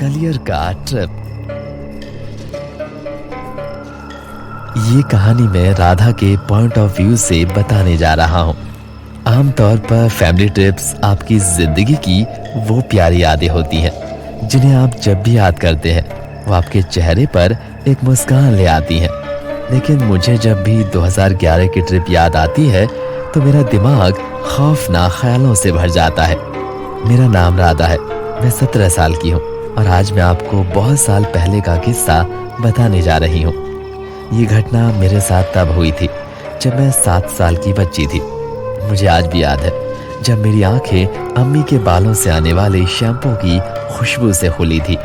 कलियर का ट्रिप। ये कहानी मैं राधा के पॉइंट ऑफ व्यू से बताने जा रहा हूँ। आमतौर पर फैमिली ट्रिप्स आपकी जिंदगी की वो प्यारी यादें होती हैं जिन्हें आप जब भी याद करते हैं वो आपके चेहरे पर एक मुस्कान ले आती हैं। लेकिन मुझे जब भी 2011 की ट्रिप याद आती है तो मेरा दिमाग खौफनाक ख्यालों से भर जाता है। मेरा नाम राधा है, मैं 17 साल की हूँ और आज मैं आपको बहुत साल पहले का किस्सा बताने जा रही हूँ। ये घटना मेरे साथ तब हुई थी जब मैं 7 साल की बच्ची थी। मुझे आज भी याद है जब मेरी आंखें अम्मी के बालों से आने वाले शैम्पू की खुशबू से खुली थी।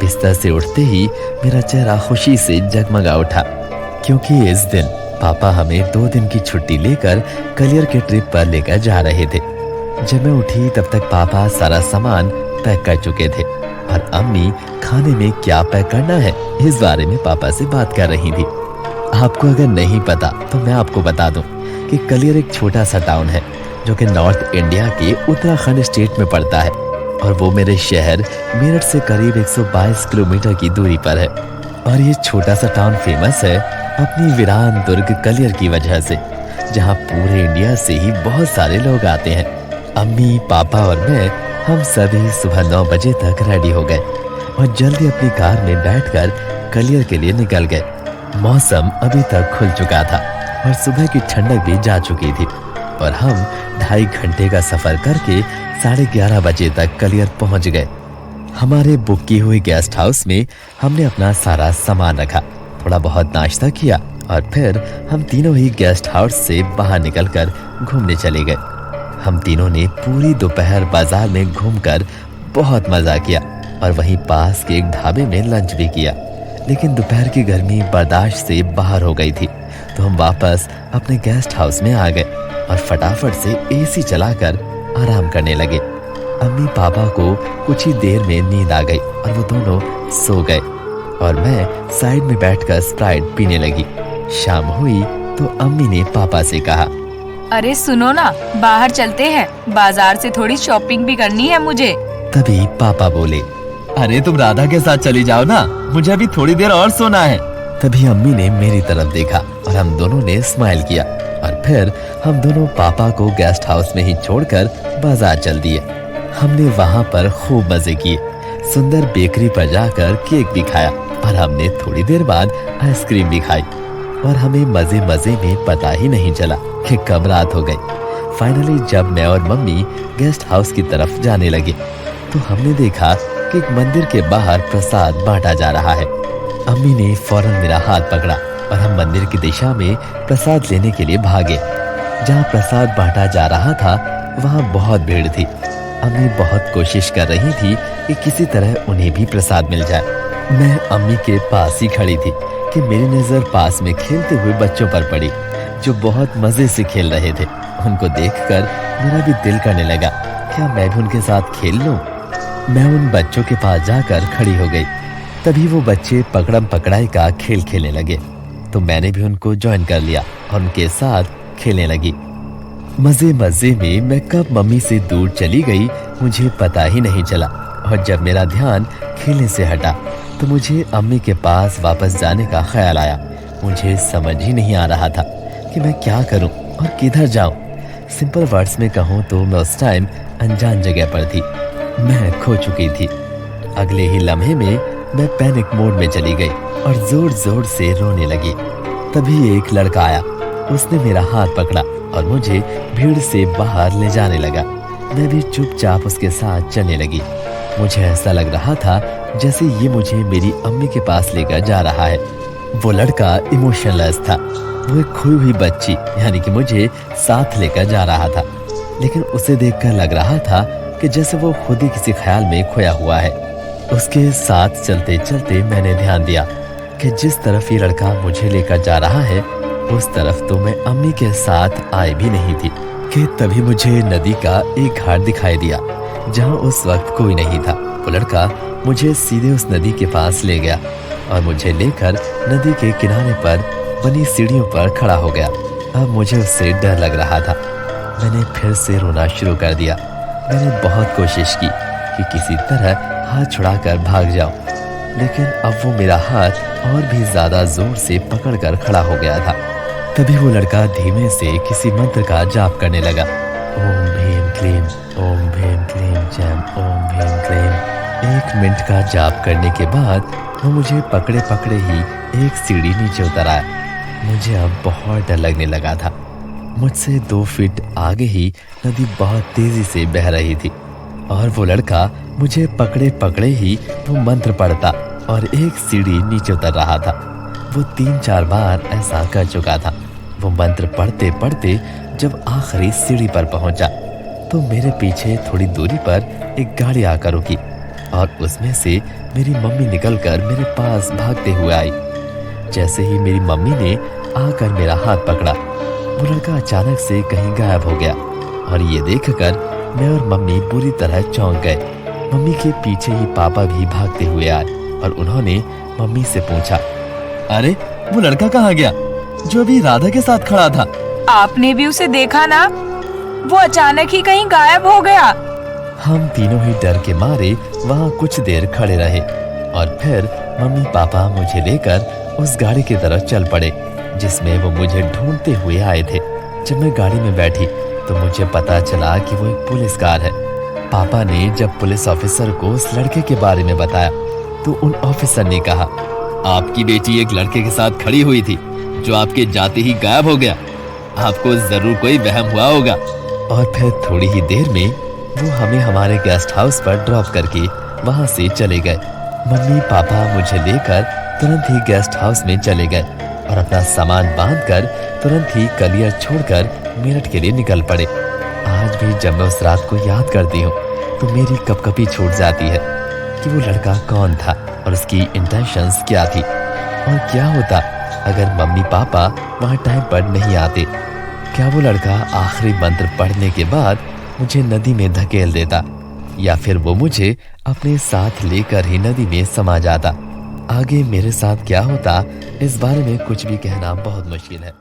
बिस्तर से उठते ही मेरा चेहरा खुशी से जगमगा उठा क्योंकि इस दिन पापा हमें 2 दिन की छुट्टी लेकर कलियर के ट्रिप पर लेकर जा रहे थे। जब मैं उठी तब तक पापा सारा सामान पैक कर चुके थे और अम्मी खाने में क्या पैक करना है इस बारे में पापा से बात कर रही थी। आपको अगर नहीं पता तो मैं आपको बता दूं कि कलियर एक छोटा सा टाउन है जो कि नॉर्थ इंडिया के उत्तराखंड स्टेट में पड़ता है और वो मेरे शहर मेरठ से करीब 122 किलोमीटर की दूरी पर है। और ये छोटा सा टाउन फेमस है अपनी वीरान दुर्ग कलियर की वजह से, जहाँ पूरे इंडिया से ही बहुत सारे लोग आते हैं। अम्मी, पापा और मैं हम सभी सुबह 9 बजे तक रेडी हो गए और जल्दी अपनी कार में बैठकर कलियर के लिए निकल गए। मौसम अभी तक खुल चुका था और सुबह की ठंडक भी जा चुकी थी और हम 2.5 घंटे का सफर करके 11:30 बजे तक कलियर पहुंच गए। हमारे बुक की हुई गेस्ट हाउस में हमने अपना सारा सामान रखा, थोड़ा बहुत नाश्ता किया और फिर हम तीनों ही गेस्ट हाउस से बाहर निकलकर घूमने चले गए। हम तीनों ने पूरी दोपहर बाजार में घूमकर बहुत मजा किया और वहीं पास के एक ढाबे में लंच भी किया। लेकिन दोपहर की गर्मी बर्दाश्त से बाहर हो गई थी तो हम वापस अपने गेस्ट हाउस में आ गए और फटाफट से एसी चलाकर आराम करने लगे। अम्मी पापा को कुछ ही देर में नींद आ गई और वो दोनों सो गए और मैं साइड में बैठकर स्प्राइट पीने लगी। शाम हुई तो अम्मी ने पापा से कहा, अरे सुनो ना, बाहर चलते हैं, बाजार से थोड़ी शॉपिंग भी करनी है मुझे। तभी पापा बोले, अरे तुम राधा के साथ चली जाओ ना, मुझे अभी थोड़ी देर और सोना है। तभी अम्मी ने मेरी तरफ देखा और हम दोनों ने स्माइल किया और फिर हम दोनों पापा को गेस्ट हाउस में ही छोड़कर बाजार चल दिए। हमने वहाँ पर खूब मजे किए, सुंदर बेकरी पर जाकर केक भी खाया और हमने थोड़ी देर बाद आइसक्रीम भी खाई और हमें मजे मजे में पता ही नहीं चला कि कब रात हो गई। फाइनली जब मैं और मम्मी गेस्ट हाउस की तरफ जाने लगे तो हमने देखा कि एक मंदिर के बाहर प्रसाद बांटा जा रहा है। अम्मी ने फौरन मेरा हाथ पकड़ा और हम मंदिर की दिशा में प्रसाद लेने के लिए भागे। जहाँ प्रसाद बांटा जा रहा था वहाँ बहुत भीड़ थी। अम्मी बहुत कोशिश कर रही थी कि किसी तरह उन्हें भी प्रसाद मिल जाए। मैं अम्मी के पास ही खड़ी थी कि मेरी नजर पास में खेलते हुए बच्चों पर पड़ी जो बहुत मजे से खेल रहे थे। उनको देखकर मेरा भी दिल करने लगा, क्या मैं भी उनके साथ खेल लूं? मैं उन बच्चों के पास जाकर खड़ी हो गई। तभी वो बच्चे पकड़म पकड़ाई का खेल खेलने लगे तो मैंने भी उनको ज्वाइन कर लिया और उनके साथ खेलने लगी। मजे मजे में मैं कब मम्मी से दूर चली गई मुझे पता ही नहीं चला और जब मेरा ध्यान खेलने से हटा तो मुझे अम्मी के पास वापस जाने का ख्याल आया। मुझे समझ ही नहीं आ रहा था कि मैं क्या करूं और किधर जाऊं। सिंपल वर्ड्स में कहूं तो मैं उस टाइम अनजान जगह पर थी, मैं खो चुकी थी। अगले ही लम्हे में मैं पैनिक मोड में चली गई और जोर जोर से रोने लगी। तभी एक लड़का आया, उसने मेरा हाथ पकड़ा और मुझे भीड़ से बाहर ले जाने लगा। मैं भी चुपचाप उसके साथ चलने लगी। मुझे ऐसा लग रहा था जैसे ये मुझे मेरी अम्मी के पास लेकर जा रहा है। वो लड़का इमोशनलेस था, वो एक खोई हुई बच्ची यानी कि मुझे साथ लेकर जा रहा था। लेकिन उसे देखकर लग रहा था कि जैसे वो खुद ही किसी ख्याल में खोया हुआ है। उसके साथ चलते चलते मैंने ध्यान दिया कि जिस तरफ ये लड़का मुझे लेकर जा रहा है उस तरफ तो मैं अम्मी के साथ आई भी नहीं थी कि तभी मुझे नदी का एक घाट दिखाई दिया जहाँ उस वक्त कोई नहीं था। वो लड़का मुझे सीधे उस नदी के पास ले गया और मुझे लेकर नदी के किनारे पर बनी सीढ़ियों पर खड़ा हो गया। अब मुझे उससे डर लग रहा था। मैंने फिर से रोना शुरू कर दिया। मैंने बहुत कोशिश की कि किसी तरह हाथ छुड़ाकर भाग जाऊं, लेकिन अब वो मेरा हाथ और भी ज्यादा जोर से पकड़कर खड़ा हो गया था। तभी वो लड़का धीमे से किसी मंत्र का जाप करने लगा। ओम भीम क्लीम, ओम भीम क्लीम जैम, ओम भीम क्लीम। 1 मिनट का जाप करने के बाद वो मुझे पकड़े पकड़े ही एक सीढ़ी नीचे उतर आया। मुझे अब बहुत डर लगने लगा था। मुझसे 2 फीट आगे ही नदी बहुत तेजी से बह रही थी और वो लड़का मुझे पकड़े पकड़े ही वो मंत्र पढ़ता और एक सीढ़ी नीचे उतर रहा था। वो 3-4 बार ऐसा कर चुका था। वो मंत्र पढ़ते पढ़ते जब आखिरी सीढ़ी पर पहुंचा तो मेरे पीछे थोड़ी दूरी पर एक गाड़ी आकर रुकी और उसमें से मेरी मम्मी निकलकर मेरे पास भागते हुए आई। जैसे ही मेरी मम्मी ने आकर मेरा हाथ पकड़ा, वो लड़का अचानक से कहीं गायब हो गया और ये देखकर मैं और मम्मी बुरी तरह चौंक गए। मम्मी के पीछे ही पापा भी भागते हुए आए और उन्होंने मम्मी से पूछा, अरे वो लड़का कहाँ गया जो अभी राधा के साथ खड़ा था? आपने भी उसे देखा ना? वो अचानक ही कहीं गायब हो गया। हम तीनों ही डर के मारे वहाँ कुछ देर खड़े रहे और फिर मम्मी पापा मुझे लेकर उस गाड़ी की तरफ चल पड़े जिसमें वो मुझे ढूंढते हुए आए थे। जब मैं गाड़ी में बैठी तो मुझे पता चला कि वो एक पुलिस कार है। पापा ने जब पुलिस ऑफिसर को उस लड़के के बारे में बताया तो उन ऑफिसर ने कहा, आपकी बेटी एक लड़के के साथ खड़ी हुई थी जो आपके जाते ही गायब हो गया। आपको जरूर कोई वहम हुआ होगा। और फिर थोड़ी ही देर में वो हमें हमारे गेस्ट हाउस पर ड्रॉप करके वहां से चले गए। मम्मी पापा मुझे लेकर तुरंत ही गेस्ट हाउस में चले गए और अपना सामान बांधकर तुरंत ही कलियर छोड़कर मेरठ के लिए निकल पड़े। आज भी जब मैं उस रात को याद करती हूँ तो मेरी कपकपी छूट जाती है कि वो लड़का कौन था और उसकी इंटेंशंस क्या थी और क्या होता अगर मम्मी पापा वहाँ टाइम पर नहीं आते। क्या वो लड़का आखिरी मंत्र पढ़ने के बाद मुझे नदी में धकेल देता या फिर वो मुझे अपने साथ लेकर ही नदी में समा जाता। आगे मेरे साथ क्या होता इस बारे में कुछ भी कहना बहुत मुश्किल है।